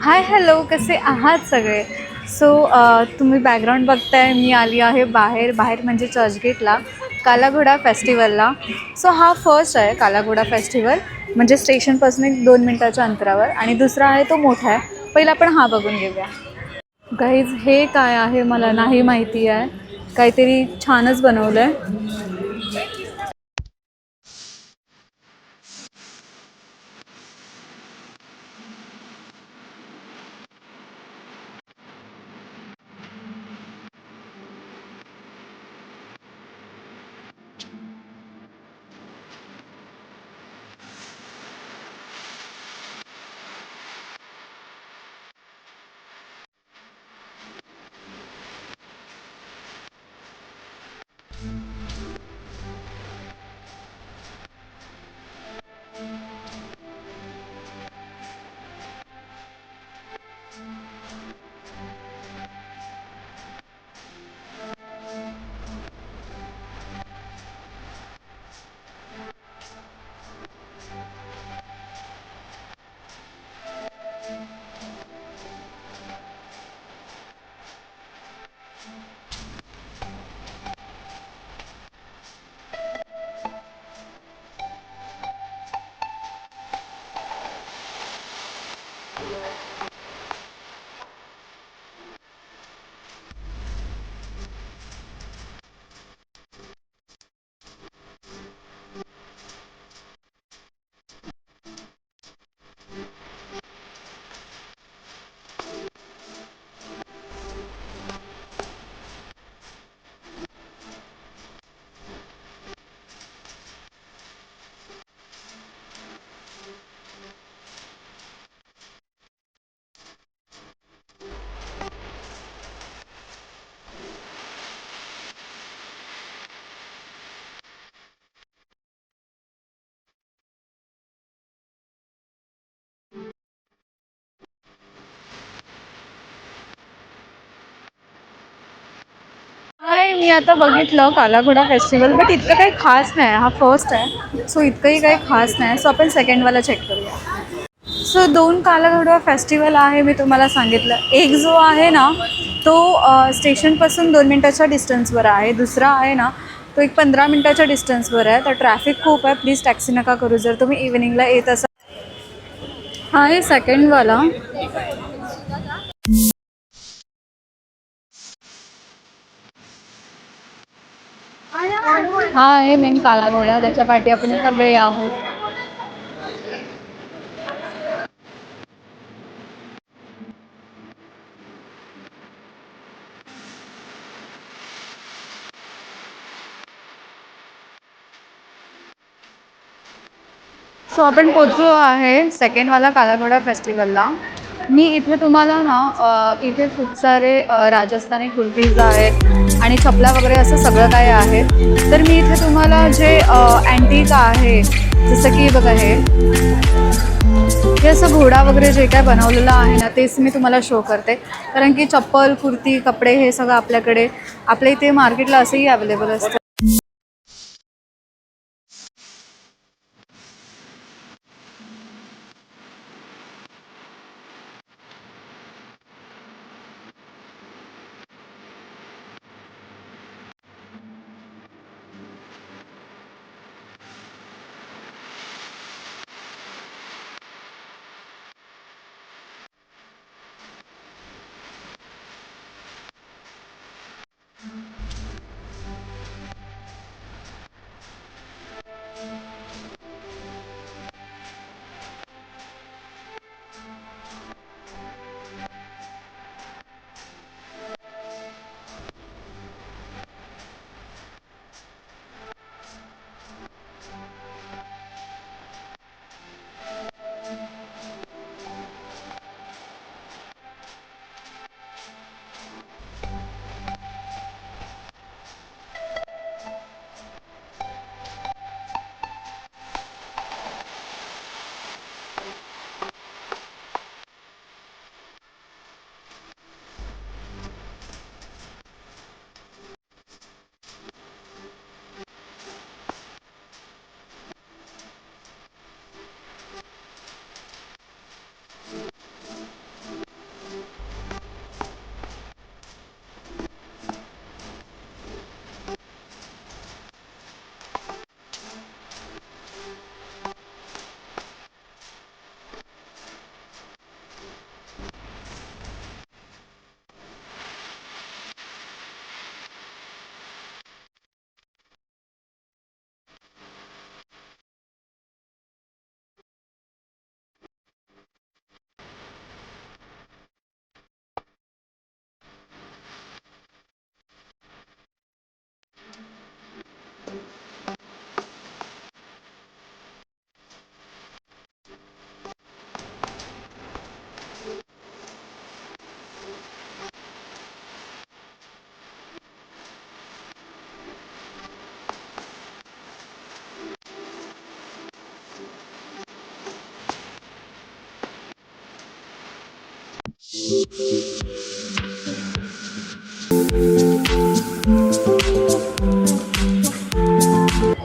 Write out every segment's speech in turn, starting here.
Hi hello, कसे आहात सगळे? सो तुम्ही बॅकग्राऊंड बघताय, मी आली आहे बाहेर बाहेर म्हणजे चर्चगेटला काला घोडा फेस्टिवलला. सो हा फर्स्ट आहे काला घोडा फेस्टिवल, म्हणजे स्टेशनपासून एक 2 मिनिटाच्या अंतरावर. आणि दुसरा आहे तो मोठा आहे. पहिला आपण हा बघून घेऊया. गाईज, हे काय आहे मला नाही माहिती आहे. काहीतरी छानच बनवलं आहे. हाय, मी आता बघितलं काला घोडा फेस्टिवल, बट इतकं काही खास नाही. हा फर्स्ट आहे, सो इतकंही काही खास नाही. सो आपण सेकंडवाला चेक करूया. सो दोन कालाघोडा फेस्टिवल आहे, मी तुम्हाला सांगितलं. एक जो आहे ना, तो स्टेशनपासून 2 मिनिटाच्या डिस्टन्सवर आहे. दुसरा आहे ना, तो एक 15 मिनिटाच्या डिस्टन्सवर आहे. तर ट्रॅफिक खूप आहे. प्लीज टॅक्सी नका करू जर तुम्ही इव्हिनिंगला येत असाल. हा आहे सेकंडवाला. हा आहे मेन काला घोडा, त्याच्या पाठी आपण सगळे आहोत. सो आपण पोचलो आहे सेकंडवाला काला घोडा फेस्टिवलला. मी इथे तुम्हाला ना इथे खूप सारे राजस्थानी कुर्तीज आहेत आणि चपला वगैरे असं सगळं काय आहे. तर मी इथे तुम्हाला जे अँटिक आहे, जसं की बघा हे असं घोडा वगैरे जे काय बनवलेलं आहे ना, तेच मी तुम्हाला शो करते. कारण की चप्पल, कुर्ती, कपडे हे सगळं आपल्याकडे आपल्या इथे मार्केटला असंही अवेलेबल असतं.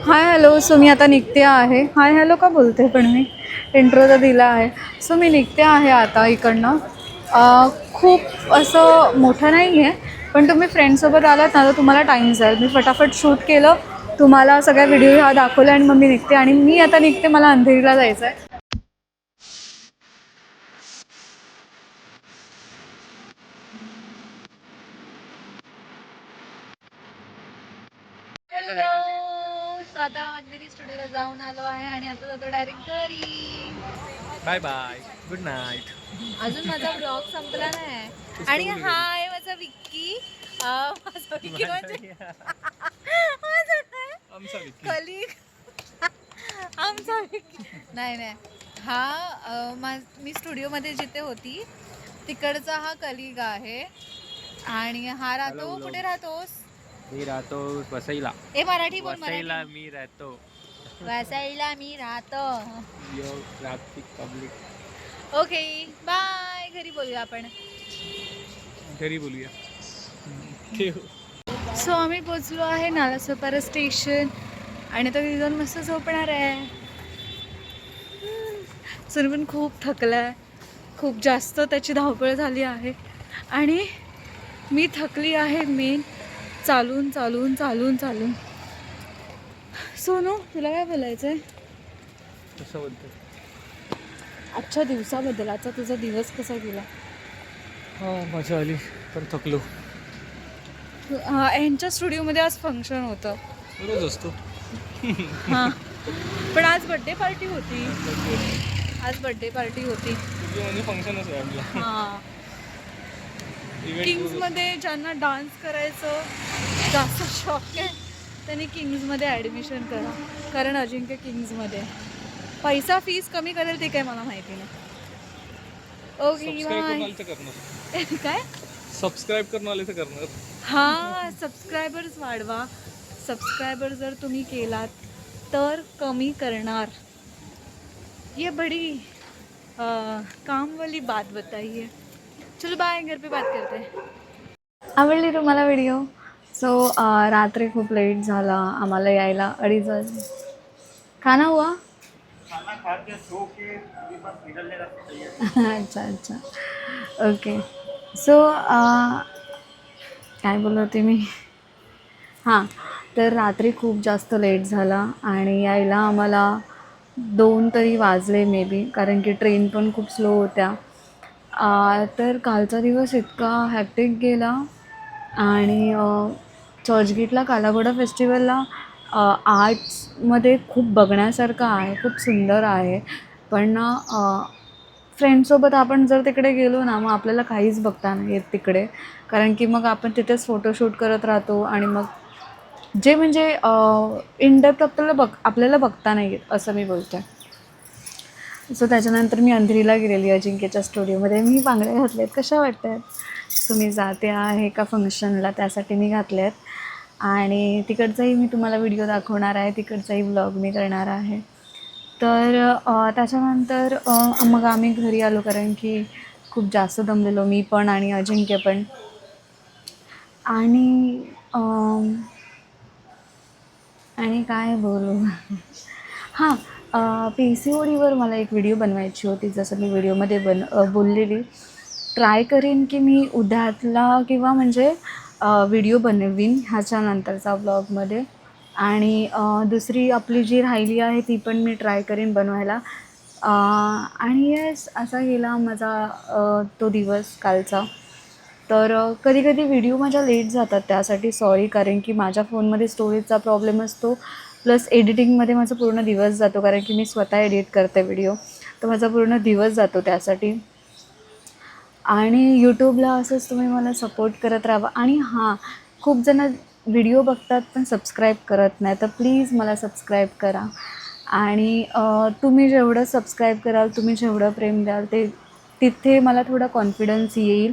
Hi hello. सो मी आता निघते आहे. हाय हॅलो का बोलते पण मी इंट्रो तर दिला आहे. सो मी निघते आहे आता इकडनं. खूप असं मोठं नाही आहे, पण तुम्ही फ्रेंडसोबत आलात ना तर तुम्हाला टाईम जाईल. मी फटाफट शूट केलं, तुम्हाला सगळ्या व्हिडिओ ह्या दाखवल्या आणि मग मी निघते. आणि मी आता निघते, मला अंधेरीला जायचं आहे. आता अंधेरी स्टुडिओला जाऊन आलो आहे आणि आता जातो डायरेक्ट घरी. Bye bye, good night. अजून माझा ब्लॉग संपला नाही. आणि हा आहे माझा विक्की. माझा विक्की म्हणजे कलिग. आमचा विक्की नाही नाही, हा मी स्टुडिओमध्ये जिथे होती तिकडचा हा कलिग आहे. आणि हा राहतो, कुठे राहतोस? मी राहतो वसईला. ए मराठी बोल. वसईला मी राहतो. वसईला मी राहतो. Yo traffic public. Okay bye. घरी बोलूया आपण. घरी बोलूया. सो आम्ही पोचलो आहे नालासोपारा स्टेशन आणि तो तिथून मस्त झोपणार आहे. सुन पण खूप थकला आहे, खूप जास्त त्याची धावपळ झाली आहे. आणि मी थकली आहे मेन चालून चालून चालून चालून. सोनू तुला काय बोलायचं आहे? कसं बोलतो? आजच्या दिवसाबद्दल. आजचा तुझा दिवस कसा गेला? हा मजा आली, पण थकलो. यांच्या स्टुडिओमध्ये आज फंक्शन होतं. रोज असतो. हां, पण आज बड्डे पार्टी होती. आज बड्डे पार्टी होती. फंक्शनच आहे आपलं. हां, किंग्समध्ये ज्यांना डान्स करायचं जास्त शौक आहे त्यांनी किंग्समध्ये ॲडमिशन करा, कारण अजिंक्य किंग्समध्ये पैसा फीस कमी करेल ते काय मला माहिती नाही. Okay bye. काय सबस्क्राईब करून आले तर करणार. हां, सबस्क्रायबर्स वाढवा. सबस्क्रायबर जर तुम्ही केलात तर कमी करणार. ये बड़ी कामवाली बात बताइए. चलो बाय, घर पे बात करते हैं. आवडली तुम्हाला व्हिडिओ? सो रात्री खूप लेट झाला आम्हाला यायला, 2:30 वाजले. खाना हुआ? अच्छा अच्छा, ओके. सो काय बोलत होते मी? हां, तर रात्री खूप जास्त लेट झाला आणि यायला आम्हाला 2 तरी वाजले मे बी, कारण की ट्रेन पण खूप स्लो होत्या. तर कालचा दिवस इतका हॅक्टिक गेला. आणि चर्चगेटला कालाघोडा फेस्टिवलला आर्ट्समध्ये खूप बघण्यासारखं आहे, खूप सुंदर आहे. पण ना फ्रेंड्ससोबत आपण जर तिकडे गेलो ना मग आपल्याला काहीच बघता नाही येत तिकडे, कारण की मग आपण तिथेच फोटोशूट करत राहतो आणि मग जे म्हणजे इन डेप्थ आपल्याला बघता नाही येत असं मी बोलते. सो त्याच्यानंतर मी अंधेरीला गेलेली अजिंक्यच्या स्टुडिओमध्ये. मी बांगड्या घातल्या आहेत, कशा वाटत आहेत? तुम्ही जाते आहे का फंक्शनला, त्यासाठी मी घातले आहेत. आणि तिकडचाही मी तुम्हाला व्हिडिओ दाखवणार आहे, तिकडचाही व्लॉग मी करणार आहे. तर त्याच्यानंतर मग आम्ही घरी आलो, कारण की खूप जास्त दमलेलो मी पण आणि अजिंक्य पण. आणि काय बोलू. हां, PCODवर मला एक व्हिडिओ बनवायची होती, जसं मी व्हिडिओमध्ये बोललेली. ट्राय करेन की मी उद्यातला किंवा म्हणजे व्हिडिओ बनवीन ह्याच्यानंतरचा व्लॉगमध्ये. आणि दुसरी आपली जी राहिली आहे ती पण मी ट्राय करेन बनवायला. आणि येस, असा गेला माझा तो दिवस कालचा. तर कधी कधी व्हिडिओ माझ्या लेट जातात, त्यासाठी सॉरी, कारण की माझ्या फोनमध्ये स्टोरेजचा प्रॉब्लेम असतो. प्लस एडिटिंगमध्ये माझा पूर्ण दिवस जातो, कारण की मी स्वतः एडिट करते व्हिडिओ, तर माझा पूर्ण दिवस जातो त्यासाठी. आणि यूट्यूबला असंच तुम्ही मला सपोर्ट करत राहा. आणि हां, खूप जण व्हिडिओ बघतात पण सबस्क्राईब करत नाही, तर प्लीज मला सबस्क्राईब करा. आणि तुम्ही जेवढं सबस्क्राईब कराल, तुम्ही जेवढं प्रेम द्याल, ते तिथे मला थोडा कॉन्फिडन्स येईल.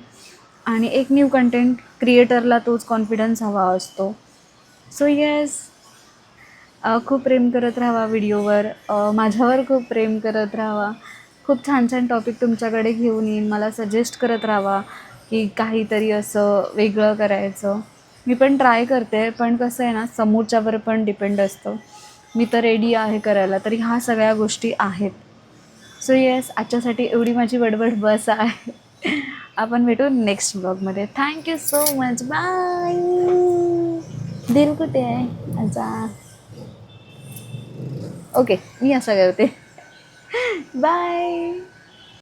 आणि एक न्यू कंटेंट क्रिएटरला तोच कॉन्फिडन्स हवा असतो. सो येस, खूप प्रेम करत राहावा व्हिडिओवर, माझ्यावर खूप प्रेम करत राहावा. खूप छान छान टॉपिक तुमच्याकडे घेऊन येईन. मला सजेस्ट करत राहावा की काहीतरी असं वेगळं करायचं. मी पण ट्राय करते, पण कसं आहे ना, समोरच्यावर पण डिपेंड असतं. मी तर रेडी आहे करायला, तरी ह्या सगळ्या गोष्टी आहेत. सो येस, आजच्यासाठी एवढी माझी बडबड बस आहे. आपण भेटू नेक्स्ट ब्लॉगमध्ये. Thank you so much. बाय. दिल कुठे आहे अच्छा? ओके, मी असं करते. बाय.